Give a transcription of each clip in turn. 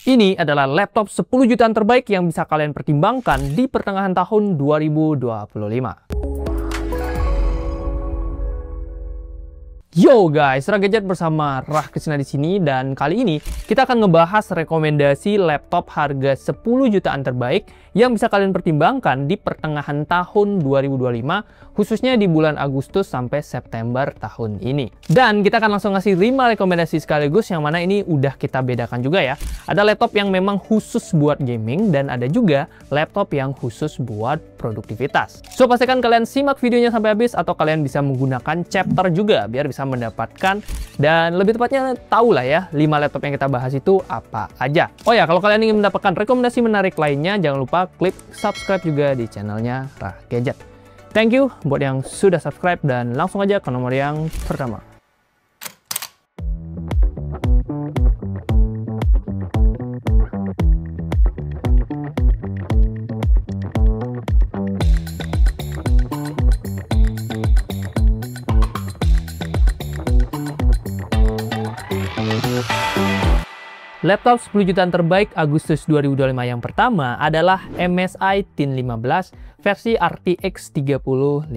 Ini adalah laptop 10 jutaan terbaik yang bisa kalian pertimbangkan di pertengahan tahun 2025. Yo guys, Gadget bersama Rah Krisna di sini, dan kali ini kita akan ngebahas rekomendasi laptop harga 10 jutaan terbaik yang bisa kalian pertimbangkan di pertengahan tahun 2025, khususnya di bulan Agustus sampai September tahun ini. Dan kita akan langsung ngasih 5 rekomendasi sekaligus, yang mana ini udah kita bedakan juga ya. Ada laptop yang memang khusus buat gaming, dan ada juga laptop yang khusus buat produktivitas. So, pastikan kalian simak videonya sampai habis, atau kalian bisa menggunakan chapter juga biar bisa mendapatkan dan lebih tepatnya tahu lah ya 5 laptop yang kita bahas itu apa aja. Oh ya, kalau kalian ingin mendapatkan rekomendasi menarik lainnya, jangan lupa klik subscribe juga di channelnya Rah Gadget. Thank you buat yang sudah subscribe, dan langsung aja ke nomor yang pertama. Laptop 10 jutaan terbaik Agustus 2025 yang pertama adalah MSI Thin 15 versi RTX 3050.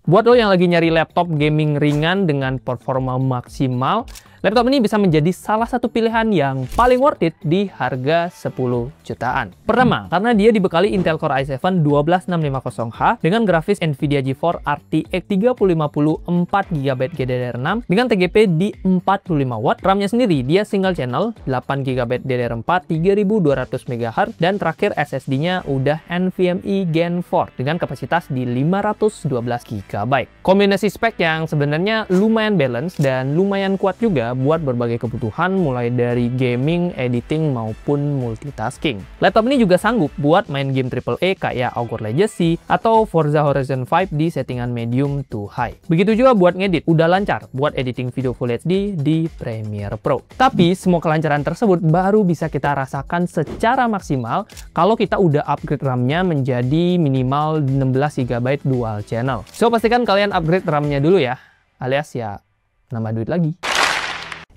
Buat lo yang lagi nyari laptop gaming ringan dengan performa maksimal, laptop ini bisa menjadi salah satu pilihan yang paling worth it di harga 10 jutaan. Pertama, karena dia dibekali Intel Core i7 12650H dengan grafis Nvidia GeForce RTX 3050 4GB GDDR6 dengan TGP di 45 watt. RAM-nya sendiri dia single channel 8GB DDR4 3200 MHz, dan terakhir SSD-nya udah NVMe Gen 4 dengan kapasitas di 512 GB. Kombinasi spek yang sebenarnya lumayan balance dan lumayan kuat juga buat berbagai kebutuhan, mulai dari gaming, editing, maupun multitasking. Laptop ini juga sanggup buat main game AAA kayak Hogwarts Legacy atau Forza Horizon 5 di settingan medium to high. Begitu juga buat ngedit, udah lancar buat editing video Full HD di Premiere Pro. Tapi semua kelancaran tersebut baru bisa kita rasakan secara maksimal kalau kita udah upgrade RAM-nya menjadi minimal 16GB dual channel. So, pastikan kalian upgrade RAM-nya dulu ya, alias ya nambah duit lagi.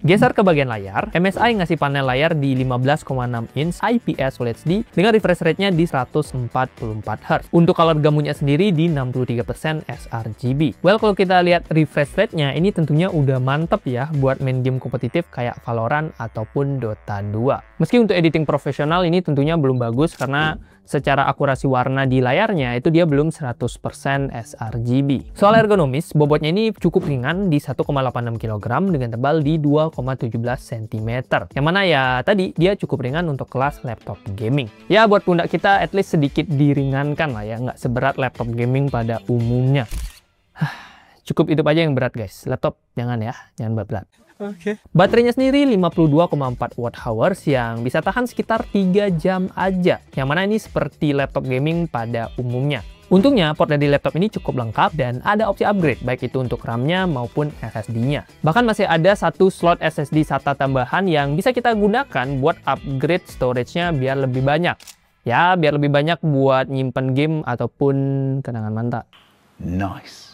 Geser ke bagian layar, MSI ngasih panel layar di 15,6 inch IPS Full HD dengan refresh rate-nya di 144Hz. Untuk color gamunya sendiri di 63% sRGB. Well, kalau kita lihat refresh rate-nya, ini tentunya udah mantep ya buat main game kompetitif kayak Valorant ataupun Dota 2. Meski untuk editing profesional ini tentunya belum bagus karena secara akurasi warna di layarnya itu dia belum 100% sRGB. Soal ergonomis, bobotnya ini cukup ringan di 1,86 kg dengan tebal di 2,17 cm. Yang mana ya tadi dia cukup ringan untuk kelas laptop gaming. Ya buat pundak kita at least sedikit diringankan lah ya, nggak seberat laptop gaming pada umumnya. Cukup itu aja yang berat guys, laptop jangan ya, jangan berat-berat. Oke. Baterainya sendiri 52,4 Wh yang bisa tahan sekitar 3 jam aja. Yang mana ini seperti laptop gaming pada umumnya. Untungnya port dari laptop ini cukup lengkap dan ada opsi upgrade baik itu untuk RAM-nya maupun SSD-nya. Bahkan masih ada satu slot SSD SATA tambahan yang bisa kita gunakan buat upgrade storage-nya biar lebih banyak. Ya, biar lebih banyak buat nyimpen game ataupun kenangan mantap. Nice.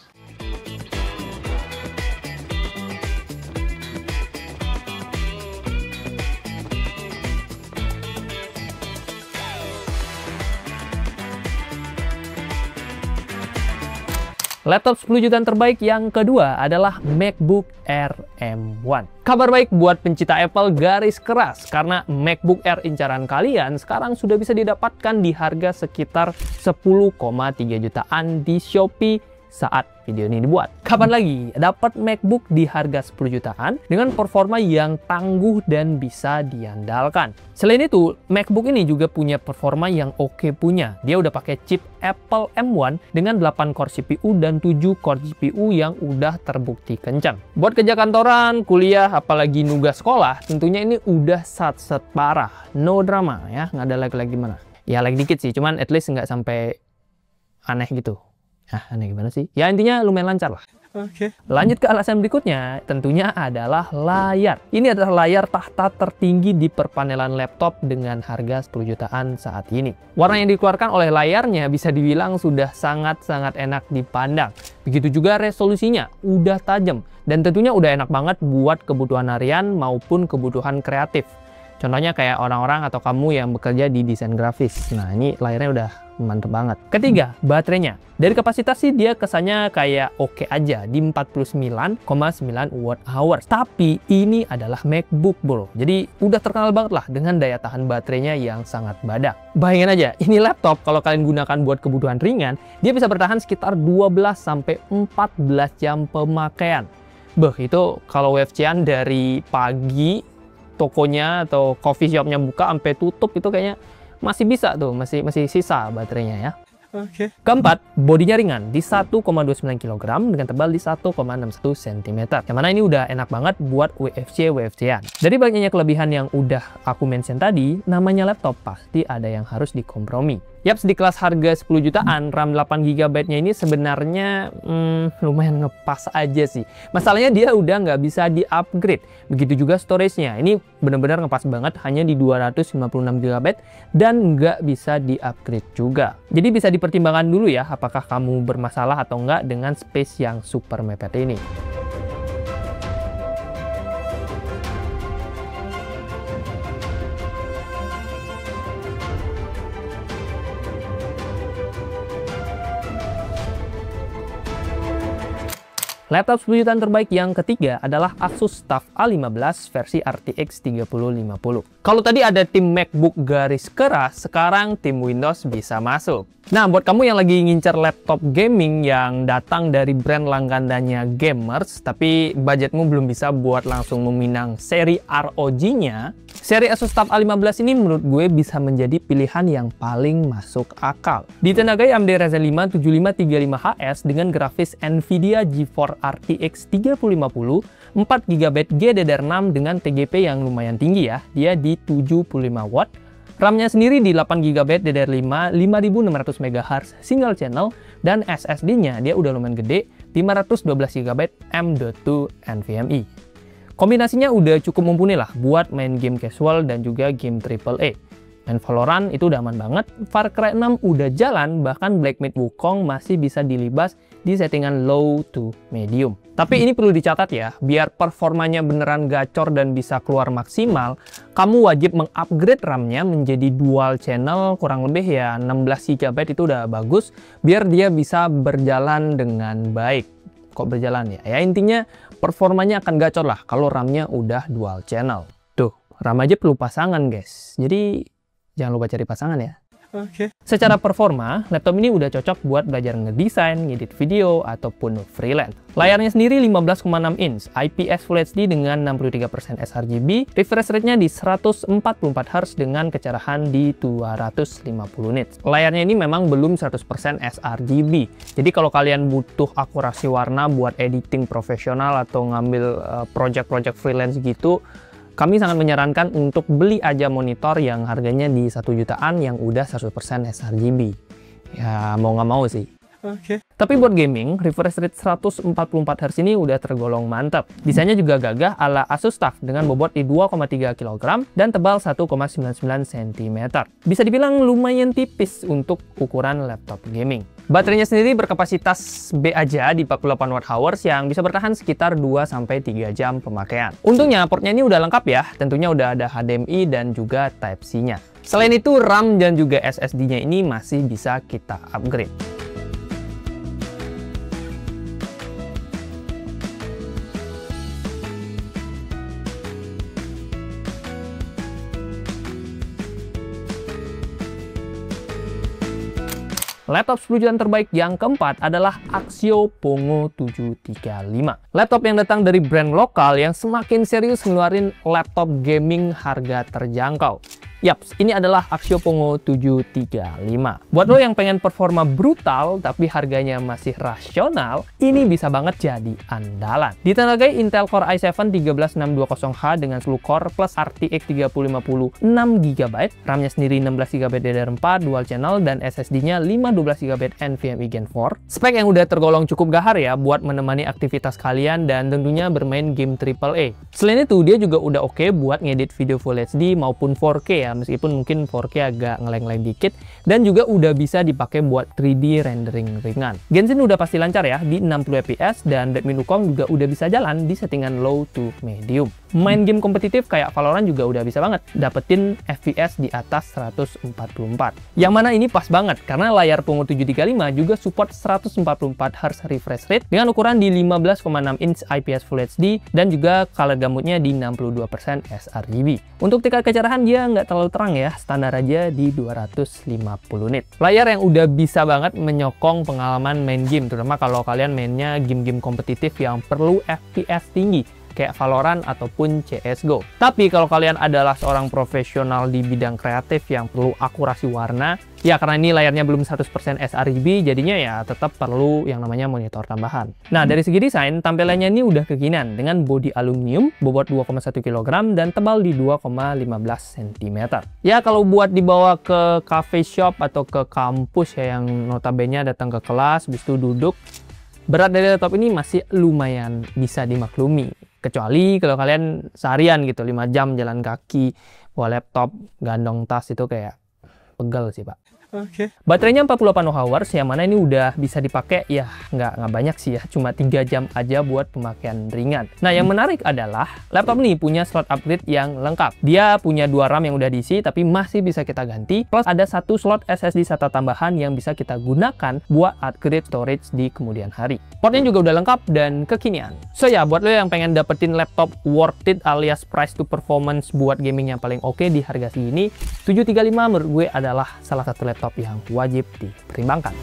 Laptop 10 jutaan terbaik yang kedua adalah MacBook Air M1. Kabar baik buat pencinta Apple garis keras, karena MacBook Air incaran kalian sekarang sudah bisa didapatkan di harga sekitar 10,3 jutaan di Shopee saat video ini dibuat. Kapan lagi dapat MacBook di harga 10 jutaan dengan performa yang tangguh dan bisa diandalkan. Selain itu, MacBook ini juga punya performa yang oke punya. Dia udah pakai chip Apple M1 dengan 8 core CPU dan 7 core GPU yang udah terbukti kencang. Buat kerja kantoran, kuliah, apalagi nugas sekolah, tentunya ini udah sat-set parah. No drama ya, nggak ada lag gimana. Ya lag dikit sih, cuman at least nggak sampai aneh gitu. Aneh gimana sih? Ya intinya lumayan lancar lah. Oke. Lanjut ke alasan berikutnya, tentunya adalah layar. Ini adalah layar tahta tertinggi di perpanelan laptop dengan harga 10 jutaan saat ini. Warna yang dikeluarkan oleh layarnya bisa dibilang sudah sangat-sangat enak dipandang. Begitu juga resolusinya, udah tajam. Dan tentunya udah enak banget buat kebutuhan harian maupun kebutuhan kreatif. Contohnya kayak orang-orang atau kamu yang bekerja di desain grafis. Nah, ini layarnya udah mantep banget. Ketiga, baterainya. Dari kapasitas sih dia kesannya kayak oke aja di 49,9 watt hours. Tapi ini adalah MacBook Bro. Jadi udah terkenal banget lah dengan daya tahan baterainya yang sangat badak. Bayangin aja, ini laptop kalau kalian gunakan buat kebutuhan ringan, dia bisa bertahan sekitar 12-14 jam pemakaian. Itu kalau WFC-an dari pagi tokonya atau coffee shopnya buka sampai tutup itu kayaknya masih bisa tuh, masih sisa baterainya ya. Oke. Keempat, bodinya ringan di 1,29 kg dengan tebal di 1,61 cm. Yang mana ini udah enak banget buat WFC-an. Dari banyaknya kelebihan yang udah aku mention tadi, namanya laptop pasti ada yang harus dikompromi. Yaps, di kelas harga 10 jutaan, RAM 8GB-nya ini sebenarnya lumayan ngepas aja sih. Masalahnya dia udah nggak bisa di-upgrade. Begitu juga storage-nya. Ini benar-benar ngepas banget, hanya di 256GB dan nggak bisa di-upgrade juga. Jadi bisa dipertimbangkan dulu ya, apakah kamu bermasalah atau nggak dengan space yang super mepet ini. Laptop 10 jutaan terbaik yang ketiga adalah Asus TUF A15 versi RTX 3050. Kalau tadi ada tim MacBook garis keras, sekarang tim Windows bisa masuk. Nah, buat kamu yang lagi ngincer laptop gaming yang datang dari brand langganannya gamers, tapi budgetmu belum bisa buat langsung meminang seri ROG-nya, seri Asus TUF A15 ini menurut gue bisa menjadi pilihan yang paling masuk akal. Ditenagai AMD Ryzen 5 7535HS dengan grafis Nvidia GeForce RTX 3050, 4GB GDDR6 dengan TGP yang lumayan tinggi ya, dia di 75 watt. RAM-nya sendiri di 8GB DDR5 5600 MHz single channel, dan SSD-nya dia udah lumayan gede 512GB M.2 NVMe. Kombinasinya udah cukup mumpuni lah buat main game casual dan juga game AAA. Main Valorant itu udah aman banget, Far Cry 6 udah jalan, bahkan Black Myth Wukong masih bisa dilibas di settingan low to medium. Tapi ini perlu dicatat ya, biar performanya beneran gacor dan bisa keluar maksimal, kamu wajib mengupgrade RAM-nya menjadi dual channel, kurang lebih ya 16GB itu udah bagus, biar dia bisa berjalan dengan baik. Kok berjalan ya? Ya intinya performanya akan gacor lah kalau RAM-nya udah dual channel. Tuh, RAM aja perlu pasangan guys, jadi jangan lupa cari pasangan ya. Oke. Secara performa, laptop ini udah cocok buat belajar ngedesain, ngedit video, ataupun freelance. Layarnya sendiri 15,6 inch, IPS Full HD dengan 63% sRGB, refresh rate-nya di 144Hz dengan kecerahan di 250 nits. Layarnya ini memang belum 100% sRGB, jadi kalau kalian butuh akurasi warna buat editing profesional atau ngambil project-project freelance gitu, kami sangat menyarankan untuk beli aja monitor yang harganya di 1 jutaan yang udah 100% sRGB. Ya mau nggak mau sih. Oke. Tapi buat gaming, refresh rate 144Hz ini udah tergolong mantap. Desainnya juga gagah ala Asus TUF dengan bobot di 2,3 kg dan tebal 1,99 cm. Bisa dibilang lumayan tipis untuk ukuran laptop gaming. Baterainya sendiri berkapasitas B aja di 48 Wh yang bisa bertahan sekitar 2-3 jam pemakaian. Untungnya portnya ini udah lengkap ya, tentunya udah ada HDMI dan juga Type-C-nya. Selain itu RAM dan juga SSD-nya ini masih bisa kita upgrade. Laptop 10 jutaan terbaik yang keempat adalah Axio Pongo 735. Laptop yang datang dari brand lokal yang semakin serius ngeluarin laptop gaming harga terjangkau. Yaps, ini adalah Axio Pongo 735. Buat lo yang pengen performa brutal tapi harganya masih rasional, ini bisa banget jadi andalan. Ditenagai Intel Core i7 13620H dengan 10 core plus RTX 3050 6GB, RAM-nya sendiri 16GB DDR4 dual channel dan SSD-nya 512GB NVMe Gen 4. Spek yang udah tergolong cukup gahar ya buat menemani aktivitas kalian dan tentunya bermain game AAA. Selain itu, dia juga udah oke buat ngedit video Full HD maupun 4K ya, meskipun mungkin 4K agak ngeleng-ngeleng dikit, dan juga udah bisa dipakai buat 3D rendering ringan. Genshin udah pasti lancar ya di 60 fps, dan Redmi Wukong juga udah bisa jalan di settingan low to medium. Main game kompetitif kayak Valorant juga udah bisa banget dapetin FPS di atas 144. Yang mana ini pas banget karena layar Pungo 735 juga support 144Hz refresh rate dengan ukuran di 15,6 inch IPS Full HD, dan juga color gamutnya di 62% sRGB. Untuk tingkat kecerahan dia nggak terlalu terang ya, standar aja di 250 nit. Layar yang udah bisa banget menyokong pengalaman main game, terutama kalau kalian mainnya game-game kompetitif yang perlu FPS tinggi kayak Valorant ataupun CSGO. Tapi kalau kalian adalah seorang profesional di bidang kreatif yang perlu akurasi warna, ya karena ini layarnya belum 100% sRGB, jadinya ya tetap perlu yang namanya monitor tambahan. Nah, dari segi desain, tampilannya ini udah kekinian dengan bodi aluminium, bobot 2,1 kg, dan tebal di 2,15 cm. Ya, kalau buat dibawa ke cafe shop atau ke kampus ya yang notabene datang ke kelas, habis itu duduk, berat dari laptop ini masih lumayan bisa dimaklumi. Kecuali kalau kalian seharian gitu, 5 jam jalan kaki, bawa laptop, gandong tas, itu kayak pegel sih, Pak. Oke. Baterainya 48 Wh, yang mana ini udah bisa dipakai ya nggak banyak sih ya, cuma 3 jam aja buat pemakaian ringan. Nah, yang menarik adalah laptop ini punya slot upgrade yang lengkap. Dia punya 2 RAM yang udah diisi tapi masih bisa kita ganti, plus ada 1 slot SSD SATA tambahan yang bisa kita gunakan buat upgrade storage di kemudian hari. Portnya juga udah lengkap dan kekinian. So ya, buat lo yang pengen dapetin laptop worth it alias price to performance buat gaming yang paling oke di harga segini, 735 menurut gue adalah salah satu laptop yang wajib dipertimbangkan.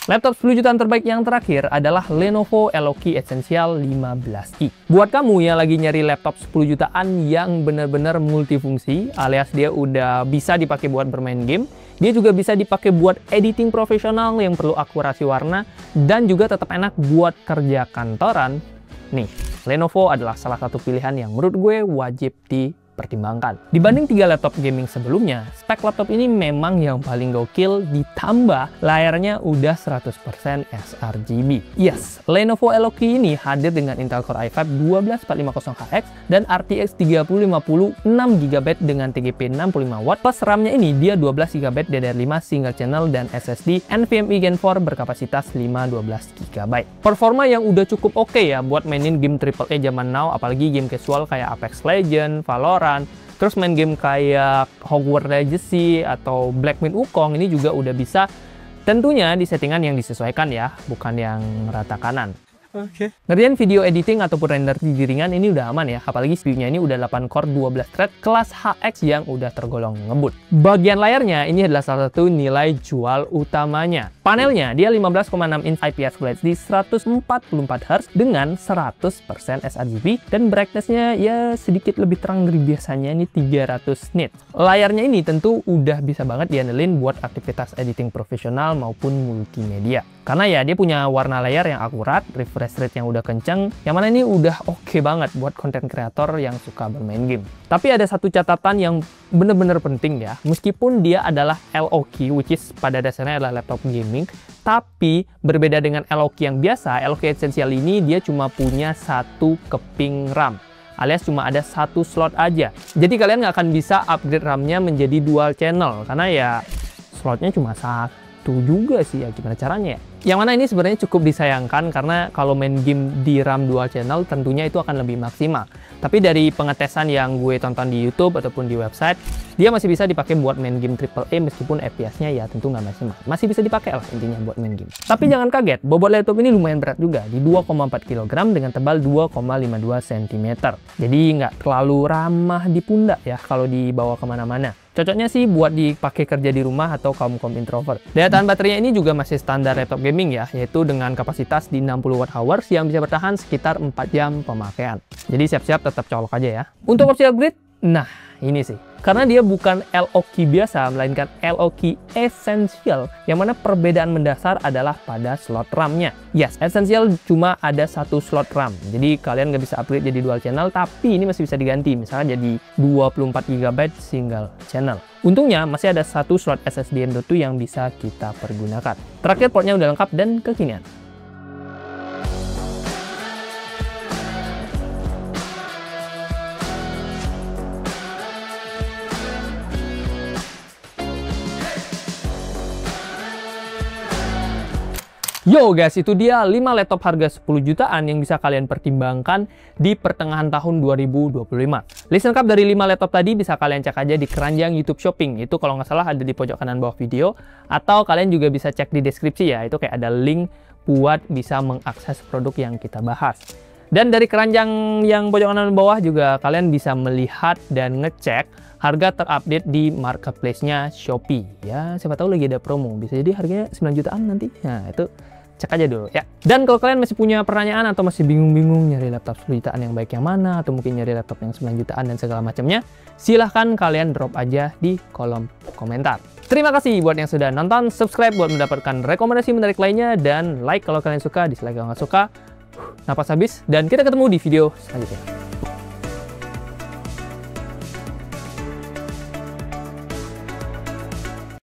Laptop 10 jutaan terbaik yang terakhir adalah Lenovo Eloki Essential 15i. Buat kamu yang lagi nyari laptop 10 jutaan yang bener-bener multifungsi, alias dia udah bisa dipakai buat bermain game, dia juga bisa dipakai buat editing profesional yang perlu akurasi warna, dan juga tetap enak buat kerja kantoran. Nih, Lenovo adalah salah satu pilihan yang menurut gue wajib dipertimbangkan. Dibanding 3 laptop gaming sebelumnya, spek laptop ini memang yang paling gokil, ditambah layarnya udah 100% sRGB. Yes, Lenovo Eloki ini hadir dengan Intel Core i5 12450HX dan RTX 3050 6GB dengan TGP 65W, plus RAM-nya ini dia 12GB DDR5 single channel dan SSD NVMe Gen 4 berkapasitas 512GB. Performa yang udah cukup oke ya buat mainin game AAA zaman now, apalagi game casual kayak Apex Legends, Valorant, terus main game kayak Hogwarts Legacy atau Black Myth Wukong ini juga udah bisa, tentunya di settingan yang disesuaikan ya, bukan yang rata kanan. Oke. Ngerjain video editing ataupun render di ringan ini udah aman ya, apalagi CPU-nya ini udah 8 core 12 thread kelas HX yang udah tergolong ngebut. Bagian layarnya ini adalah salah satu nilai jual utamanya. Panelnya dia 15,6 inch IPS Full HD 144Hz dengan 100% sRGB, dan brightness-nya ya sedikit lebih terang dari biasanya, ini 300 nits. Layarnya ini tentu udah bisa banget diandelin buat aktivitas editing profesional maupun multimedia. Karena ya dia punya warna layar yang akurat, refresh rate yang udah kenceng, yang mana ini udah oke banget buat konten kreator yang suka bermain game. Tapi ada satu catatan yang bener-bener penting ya, meskipun dia adalah Eloki, which is pada dasarnya adalah laptop gaming, tapi berbeda dengan Eloki yang biasa, Eloki Essential ini dia cuma punya 1 keping RAM, alias cuma ada 1 slot aja. Jadi kalian nggak akan bisa upgrade RAM-nya menjadi dual channel, karena ya slotnya cuma 1 juga sih, ya gimana caranya ya? Yang mana ini sebenarnya cukup disayangkan, karena kalau main game di RAM dual channel tentunya itu akan lebih maksimal. Tapi dari pengetesan yang gue tonton di YouTube ataupun di website, dia masih bisa dipakai buat main game AAA meskipun FPS-nya ya tentu nggak maksimal. Masih bisa dipakai lah intinya buat main game. Tapi jangan kaget, bobot laptop ini lumayan berat juga, di 2,4 kg dengan tebal 2,52 cm. Jadi nggak terlalu ramah di pundak ya kalau dibawa kemana-mana. Cocoknya sih buat dipakai kerja di rumah atau kaum introvert. Daya tahan baterainya ini juga masih standar laptop gaming ya, yaitu dengan kapasitas di 60 Wh yang bisa bertahan sekitar 4 jam pemakaian. Jadi siap-siap tetap colok aja ya. Untuk opsi upgrade, nah ini sih. karena dia bukan LOQ biasa, melainkan LOQ Essential, yang mana perbedaan mendasar adalah pada slot RAM-nya. Yes, Essential cuma ada satu slot RAM, jadi kalian nggak bisa upgrade jadi dual channel, tapi ini masih bisa diganti, misalnya jadi 24 GB single channel. Untungnya masih ada satu slot SSD M.2 yang bisa kita pergunakan. Terakhir, portnya udah lengkap dan kekinian. Yo guys, itu dia 5 laptop harga 10 jutaan yang bisa kalian pertimbangkan di pertengahan tahun 2025. List lengkap dari 5 laptop tadi bisa kalian cek aja di keranjang YouTube Shopping. Itu kalau nggak salah ada di pojok kanan bawah video. Atau kalian juga bisa cek di deskripsi ya, itu kayak ada link buat bisa mengakses produk yang kita bahas. Dan dari keranjang yang pojok kanan bawah juga kalian bisa melihat dan ngecek harga terupdate di marketplace-nya Shopee. Ya, siapa tahu lagi ada promo. Bisa jadi harganya 9 jutaan nanti. Nah, itu cek aja dulu ya. Dan kalau kalian masih punya pertanyaan atau masih bingung-bingung nyari laptop 10 jutaan yang baik yang mana, atau mungkin nyari laptop yang 9 jutaan dan segala macamnya, silahkan kalian drop aja di kolom komentar. Terima kasih buat yang sudah nonton, subscribe buat mendapatkan rekomendasi menarik lainnya, dan like kalau kalian suka, dislike kalau nggak suka. Napas habis, dan kita ketemu di video selanjutnya.